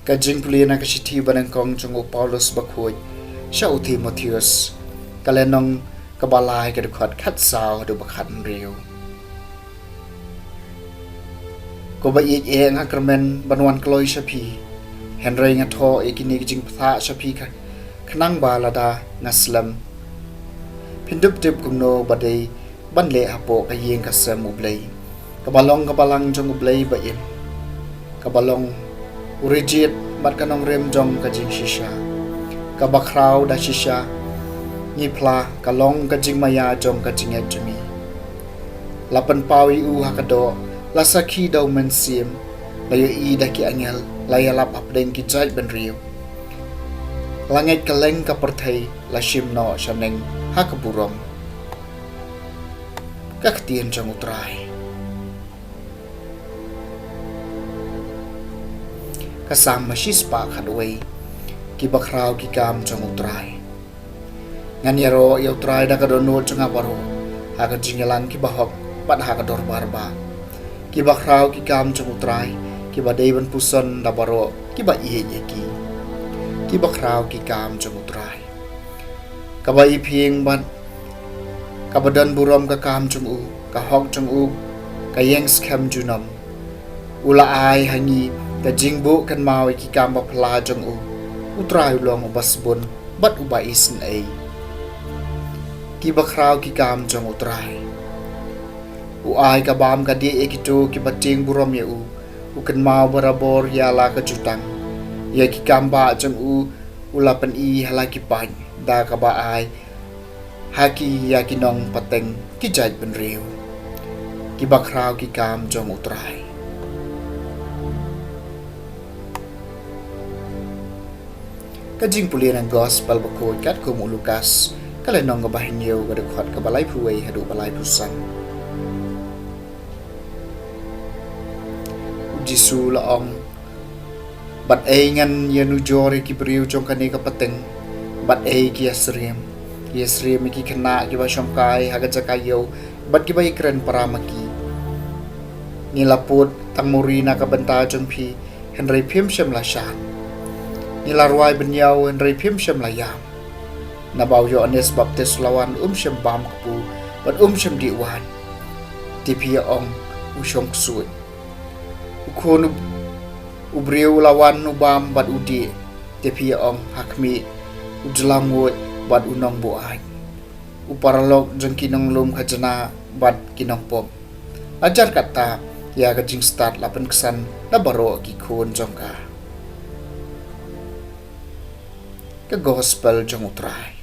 Kajing pulina kasiti banangkong jungo Paulus bakhoi Shau Timotheus kalenong kabalay kadukhat khatsaw du bakhan riu ko ba ye nga kramen banwan kloi shapi henry nga tho ekini jing pha shapi khnang balada ngaslam pindup tip kumno badai banle apo kayeng kasam ublay kabalang jong ublay ba in kabalong Urijit mat kanong rem jong kajing shisha kabakraw da shisha nipla kalong kajing maya jong kajing ejumi lapan pawi u hakado lasaki daw mensim layo i daki angel layalap apdeng ki jai ben riu langit kaleng kaperthai lashim no shaneng hakaburom kaktien jong utrai kasam masis pa khadway ki bakraw ki kam jong utrai nganyaro yo utrai da kadono jonga baro haga jingalang ki bahok pat haga dor barba ki bakraw ki kam jong utrai ki badaiban puson da baro ki ba iye ki bakraw ki kam jong utrai kabai phieng ban kabadan burom ka kam jong u ka hok jong u ka yeng skam junam ula ai hangi ka jingbu kan mawi ki kam bapla jong u utrai long basbon bat uba isin ai ki bakraw ki kam jong utrai u ai ka bam ka di ekito ki bating burom ya u kan maw barabor ya la ka jutang ya ki kam ba jong u ulapan i hala ki pan da ka ba ai haki ya ki nong pateng ki jaj ben riu ki bakraw ki kam jong utrai kajing pulian ang gospel bako kat ko mo Lukas kalenong gabahin niyo gadukhat kabalay puway hadu balay pusan Jisu laong bat ay ngan yanu jori ki beriu jong kani kapateng bat ay ki yasrim ki kena ki ba syongkai haga jakayo bat ki ba ikren paramaki nilaput tang murina kabenta jong pi henry pim syam lasyan nilarwai benyaw Henry pim syam layam nabaw yo anes baptis lawan syam bam kapu bat syam diwan tipi ong usyong ksut ukon ubriu lawan ubam bat udi tipi ong hakmi ujlamut bat unong buai uparalok jeng kinong lum khajana bat kinong pom ajar kata ya kajing start lapan kesan na baro ki khon jongka ke gospel jong utrai